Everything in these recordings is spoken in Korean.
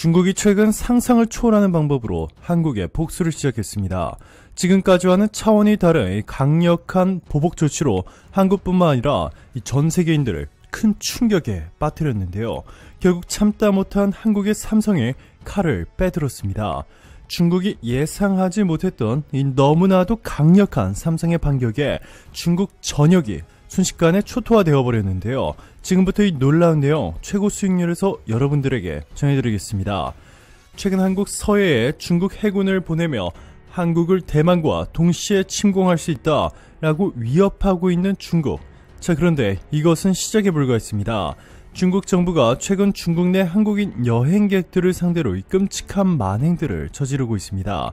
중국이 최근 상상을 초월하는 방법으로 한국에 복수를 시작했습니다. 지금까지와는 차원이 다른 강력한 보복 조치로 한국뿐만 아니라 전 세계인들을 큰 충격에 빠뜨렸는데요. 결국 참다 못한 한국의 삼성에 칼을 빼들었습니다. 중국이 예상하지 못했던 이 너무나도 강력한 삼성의 반격에 중국 전역이 순식간에 초토화되어 버렸는데요. 지금부터 이 놀라운 내용 최고 수익률에서 여러분들에게 전해드리겠습니다. 최근 한국 서해에 중국 해군을 보내며 한국을 대만과 동시에 침공할 수 있다라고 위협하고 있는 중국. 자, 그런데 이것은 시작에 불과했습니다. 중국 정부가 최근 중국 내 한국인 여행객들을 상대로 이 끔찍한 만행들을 저지르고 있습니다.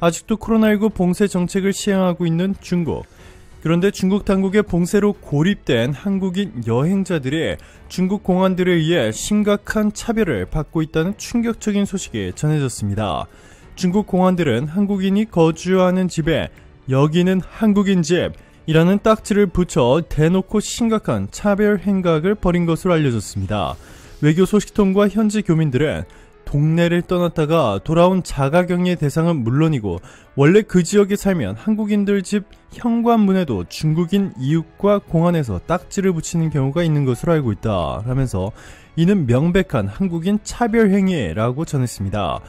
아직도 코로나19 봉쇄 정책을 시행하고 있는 중국. 그런데 중국 당국의 봉쇄로 고립된 한국인 여행자들이 중국 공안들에 의해 심각한 차별을 받고 있다는 충격적인 소식이 전해졌습니다. 중국 공안들은 한국인이 거주하는 집에 여기는 한국인 집이라는 딱지를 붙여 대놓고 심각한 차별 행각을 벌인 것으로 알려졌습니다. 외교 소식통과 현지 교민들은 동네를 떠났다가 돌아온 자가격리 대상은 물론이고 원래 그 지역에 살면 한국인들 집 현관문에도 중국인 이웃과 공안에서 딱지를 붙이는 경우가 있는 것으로 알고 있다 라면서 이는 명백한 한국인 차별 행위라고 전했습니다.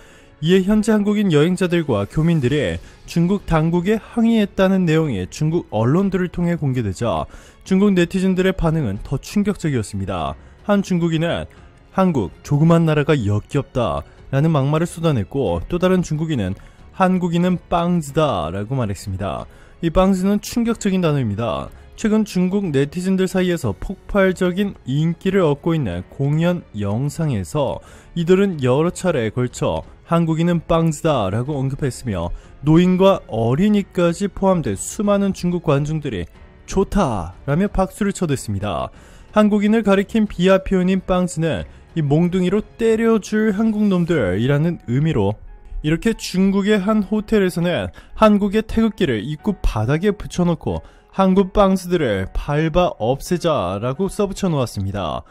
이에 현재 한국인 여행자들과 교민들이 중국 당국에 항의했다는 내용이 중국 언론들을 통해 공개되자 중국 네티즌들의 반응은 더 충격적이었습니다. 한 중국인은 한국 조그만 나라가 역겹다 라는 막말을 쏟아냈고 또 다른 중국인은 한국인은 빵즈다 라고 말했습니다. 이 빵즈는 충격적인 단어입니다. 최근 중국 네티즌들 사이에서 폭발적인 인기를 얻고 있는 공연 영상에서 이들은 여러 차례에 걸쳐 한국인은 빵즈다 라고 언급했으며 노인과 어린이까지 포함된 수많은 중국 관중들이 좋다 라며 박수를 쳐댔습니다. 한국인을 가리킨 비하 표현인 빵즈는 이 몽둥이로 때려줄 한국놈들이라는 의미로 이렇게 중국의 한 호텔에서는 한국의 태극기를 입구 바닥에 붙여놓고 한국 빵스들을 밟아 없애자라고 써붙여 놓았습니다.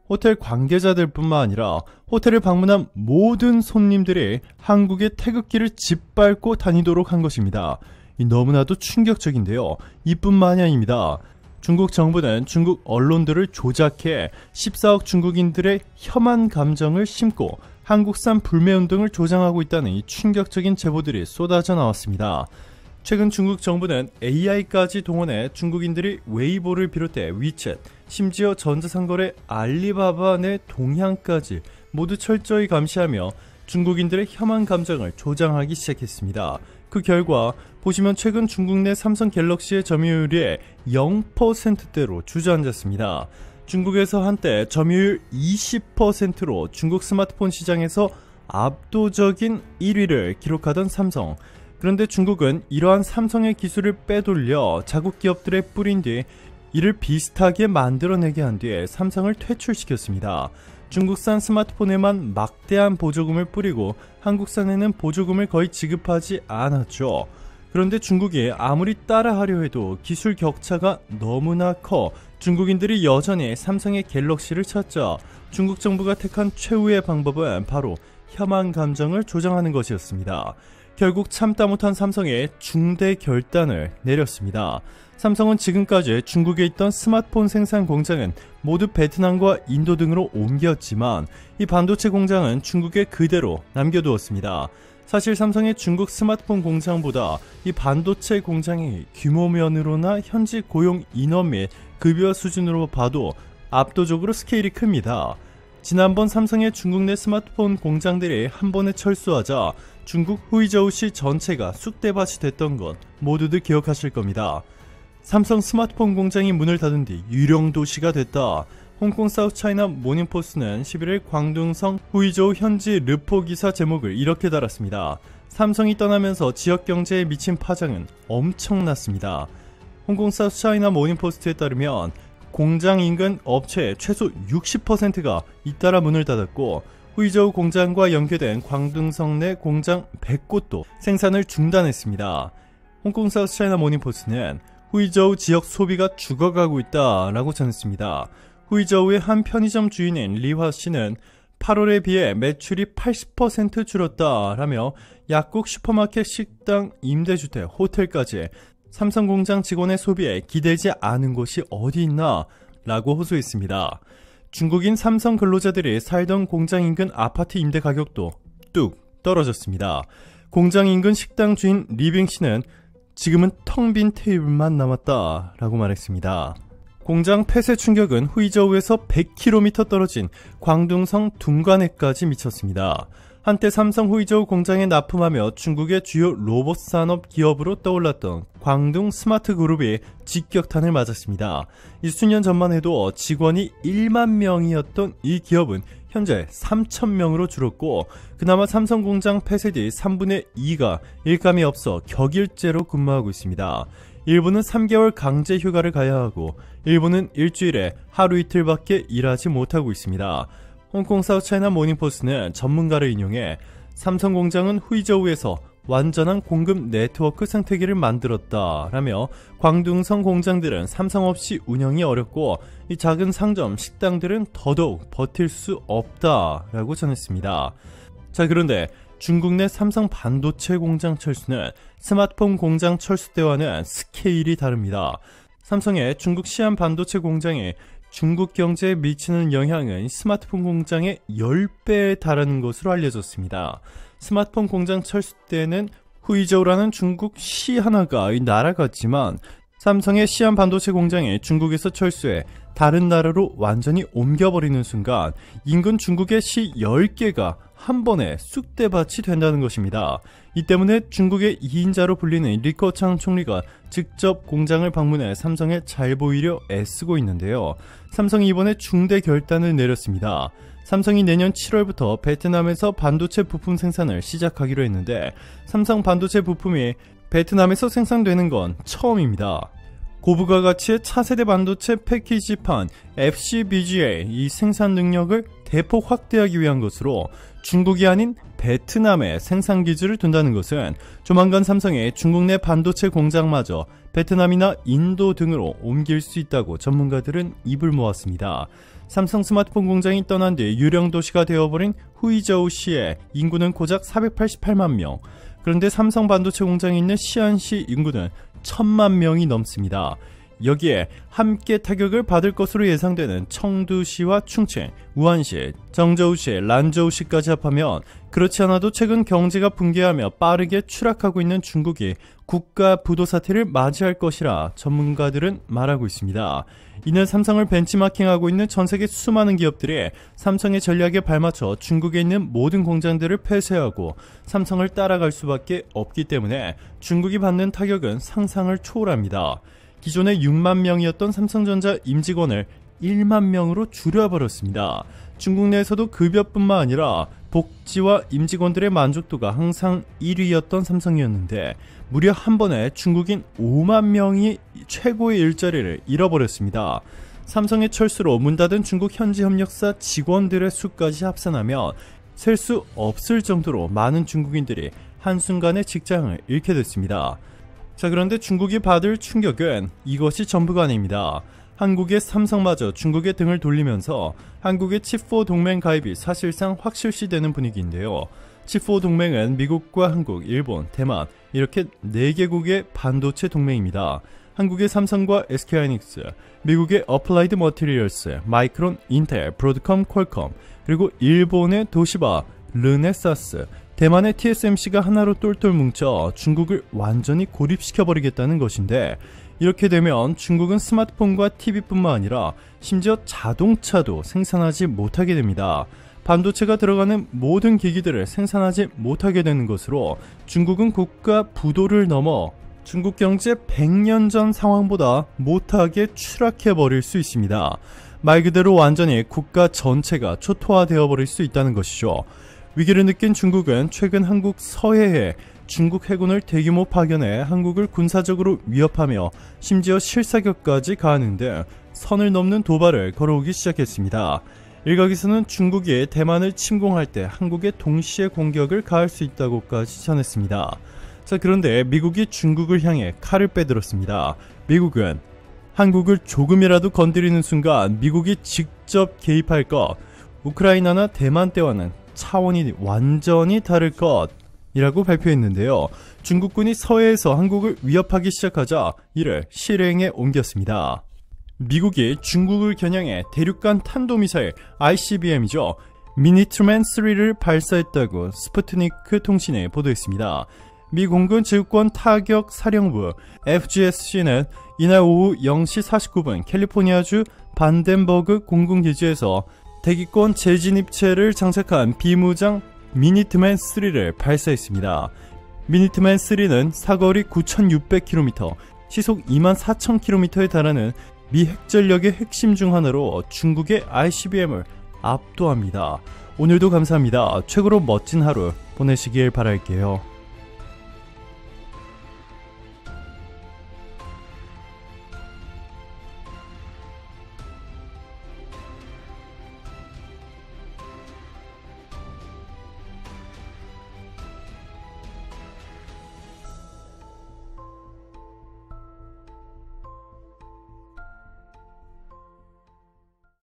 호텔 관계자들 뿐만 아니라 호텔을 방문한 모든 손님들이 한국의 태극기를 짓밟고 다니도록 한 것입니다. 너무나도 충격적인데요. 이뿐만이 아닙니다. 중국 정부는 중국 언론들을 조작해 14억 중국인들의 혐한 감정을 심고 한국산 불매운동을 조장하고 있다는 이 충격적인 제보들이 쏟아져 나왔습니다. 최근 중국 정부는 AI까지 동원해 중국인들이 웨이보를 비롯해 위챗, 심지어 전자상거래 알리바바 내 동향까지 모두 철저히 감시하며 중국인들의 혐한 감정을 조장하기 시작했습니다. 그 결과 보시면 최근 중국 내 삼성 갤럭시의 점유율이 0%대로 주저앉았습니다. 중국에서 한때 점유율 20%로 중국 스마트폰 시장에서 압도적인 1위를 기록하던 삼성. 그런데 중국은 이러한 삼성의 기술을 빼돌려 자국 기업들에 뿌린 뒤 이를 비슷하게 만들어내게 한 뒤에 삼성을 퇴출시켰습니다. 중국산 스마트폰에만 막대한 보조금을 뿌리고 한국산에는 보조금을 거의 지급하지 않았죠. 그런데 중국이 아무리 따라하려 해도 기술 격차가 너무나 커 중국인들이 여전히 삼성의 갤럭시를 찾자 중국 정부가 택한 최후의 방법은 바로 혐한 감정을 조장하는 것이었습니다. 결국 참다 못한 삼성에 중대 결단을 내렸습니다. 삼성은 지금까지 중국에 있던 스마트폰 생산 공장은 모두 베트남과 인도 등으로 옮겼지만 이 반도체 공장은 중국에 그대로 남겨두었습니다. 사실 삼성의 중국 스마트폰 공장보다 이 반도체 공장이 규모면으로나 현지 고용 인원 및 급여 수준으로 봐도 압도적으로 스케일이 큽니다. 지난번 삼성의 중국 내 스마트폰 공장들이 한 번에 철수하자 중국 후이저우시 전체가 쑥대밭이 됐던 건 모두들 기억하실 겁니다. 삼성 스마트폰 공장이 문을 닫은 뒤 유령 도시가 됐다. 홍콩 사우스차이나 모닝포스트는 11일 광둥성 후이저우 현지 르포 기사 제목을 이렇게 달았습니다. 삼성이 떠나면서 지역 경제에 미친 파장은 엄청났습니다. 홍콩 사우스차이나 모닝포스트에 따르면 공장 인근 업체의 최소 60%가 잇따라 문을 닫았고 후이저우 공장과 연계된 광둥성 내 공장 100곳도 생산을 중단했습니다. 홍콩 사우스차이나 모닝포스트는 후이저우 지역 소비가 죽어가고 있다라고 전했습니다. 후이저우의 한 편의점 주인인 리화 씨는 8월에 비해 매출이 80% 줄었다라며 약국, 슈퍼마켓, 식당, 임대주택, 호텔까지 삼성 공장 직원의 소비에 기대지 않은 곳이 어디 있나 라고 호소했습니다. 중국인 삼성 근로자들이 살던 공장 인근 아파트 임대 가격도 뚝 떨어졌습니다. 공장 인근 식당 주인 리빙 씨는 지금은 텅 빈 테이블만 남았다라고 말했습니다. 공장 폐쇄 충격은 후이저우에서 100km 떨어진 광둥성 둥관에까지 미쳤습니다. 한때 삼성 후이저우 공장에 납품하며 중국의 주요 로봇 산업 기업으로 떠올랐던 광둥 스마트 그룹이 직격탄을 맞았습니다. 이 수년 전만 해도 직원이 1만 명이었던 이 기업은 현재 3,000명으로 줄었고, 그나마 삼성 공장 폐쇄 뒤 3분의 2가 일감이 없어 격일제로 근무하고 있습니다. 일부는 3개월 강제 휴가를 가야 하고, 일부는 일주일에 하루 이틀밖에 일하지 못하고 있습니다. 홍콩 사우차이나 모닝포스트는 전문가를 인용해 삼성 공장은 후이저우에서 완전한 공급 네트워크 생태계를 만들었다라며, 광둥성 공장들은 삼성 없이 운영이 어렵고 이 작은 상점, 식당들은 더더욱 버틸 수 없다라고 전했습니다. 자, 그런데 중국 내 삼성 반도체 공장 철수는 스마트폰 공장 철수 때와는 스케일이 다릅니다. 삼성의 중국 시안 반도체 공장이 중국 경제에 미치는 영향은 스마트폰 공장의 10배에 달하는 것으로 알려졌습니다. 스마트폰 공장 철수 때는 후이저우라는 중국 시 하나가 날아갔지만, 삼성의 시안 반도체 공장이 중국에서 철수해 다른 나라로 완전히 옮겨버리는 순간 인근 중국의 시 10개가 한 번에 쑥대밭이 된다는 것입니다. 이 때문에 중국의 2인자로 불리는 리커창 총리가 직접 공장을 방문해 삼성에 잘 보이려 애쓰고 있는데요. 삼성이 이번에 중대 결단을 내렸습니다. 삼성이 내년 7월부터 베트남에서 반도체 부품 생산을 시작하기로 했는데, 삼성 반도체 부품이 베트남에서 생산되는 건 처음입니다. 고부가 가치의 차세대 반도체 패키지판 FCBGA 이 생산 능력을 대폭 확대하기 위한 것으로 중국이 아닌 베트남에 생산 기지를 둔다는 것은 조만간 삼성의 중국 내 반도체 공장마저 베트남이나 인도 등으로 옮길 수 있다고 전문가들은 입을 모았습니다. 삼성 스마트폰 공장이 떠난 뒤 유령 도시가 되어버린 후이저우시의 인구는 고작 488만 명. 그런데 삼성 반도체 공장이 있는 시안시 인구는 1,000만 명이 넘습니다. 여기에 함께 타격을 받을 것으로 예상되는 청두시와 충칭, 우한시, 정저우시, 란저우시까지 합하면 그렇지 않아도 최근 경제가 붕괴하며 빠르게 추락하고 있는 중국이 국가 부도 사태를 맞이할 것이라 전문가들은 말하고 있습니다. 이는 삼성을 벤치마킹하고 있는 전세계 수많은 기업들이 삼성의 전략에 발맞춰 중국에 있는 모든 공장들을 폐쇄하고 삼성을 따라갈 수밖에 없기 때문에 중국이 받는 타격은 상상을 초월합니다. 기존에 6만 명이었던 삼성전자 임직원을 1만 명으로 줄여버렸습니다. 중국 내에서도 급여뿐만 아니라 복지와 임직원들의 만족도가 항상 1위였던 삼성이었는데, 무려 한 번에 중국인 5만 명이 최고의 일자리를 잃어버렸습니다. 삼성의 철수로 문 닫은 중국 현지 협력사 직원들의 수까지 합산하면 셀 수 없을 정도로 많은 중국인들이 한순간에 직장을 잃게 됐습니다. 자, 그런데 중국이 받을 충격은 이것이 전부가 아닙니다. 한국의 삼성마저 중국의 등을 돌리면서 한국의 칩4 동맹 가입이 사실상 확실시되는 분위기인데요. 칩4 동맹은 미국과 한국, 일본, 대만 이렇게 4개국의 반도체 동맹입니다. 한국의 삼성과 SK하이닉스, 미국의 어플라이드 머티리얼스, 마이크론, 인텔, 브로드컴, 퀄컴, 그리고 일본의 도시바, 르네사스, 대만의 TSMC가 하나로 똘똘 뭉쳐 중국을 완전히 고립시켜버리겠다는 것인데, 이렇게 되면 중국은 스마트폰과 TV뿐만 아니라 심지어 자동차도 생산하지 못하게 됩니다. 반도체가 들어가는 모든 기기들을 생산하지 못하게 되는 것으로 중국은 국가 부도를 넘어 중국 경제 100년 전 상황보다 못하게 추락해버릴 수 있습니다. 말 그대로 완전히 국가 전체가 초토화되어 버릴 수 있다는 것이죠. 위기를 느낀 중국은 최근 한국 서해에 중국 해군을 대규모 파견해 한국을 군사적으로 위협하며 심지어 실사격까지 가하는데 선을 넘는 도발을 걸어오기 시작했습니다. 일각에서는 중국이 대만을 침공할 때 한국에 동시에 공격을 가할 수 있다고까지 전했습니다. 자, 그런데 미국이 중국을 향해 칼을 빼들었습니다. 미국은 한국을 조금이라도 건드리는 순간 미국이 직접 개입할 것, 우크라이나나 대만 때와는 차원이 완전히 다를 것이라고 발표했는데요. 중국군이 서해에서 한국을 위협하기 시작하자 이를 실행에 옮겼습니다. 미국이 중국을 겨냥해 대륙간 탄도미사일 ICBM이죠. 미니트맨 3를 발사했다고 스푸트니크 통신이 보도했습니다. 미 공군 지휘권 타격 사령부 FGSC는 이날 오후 0시 49분 캘리포니아주 반덴버그 공군기지에서 대기권 재진입체를 장착한 비무장 미니트맨 3를 발사했습니다. 미니트맨 3는 사거리 9,600km, 시속 24,000km에 달하는 미 핵전력의 핵심 중 하나로 중국의 ICBM을 압도합니다. 오늘도 감사합니다. 최고로 멋진 하루 보내시길 바랄게요.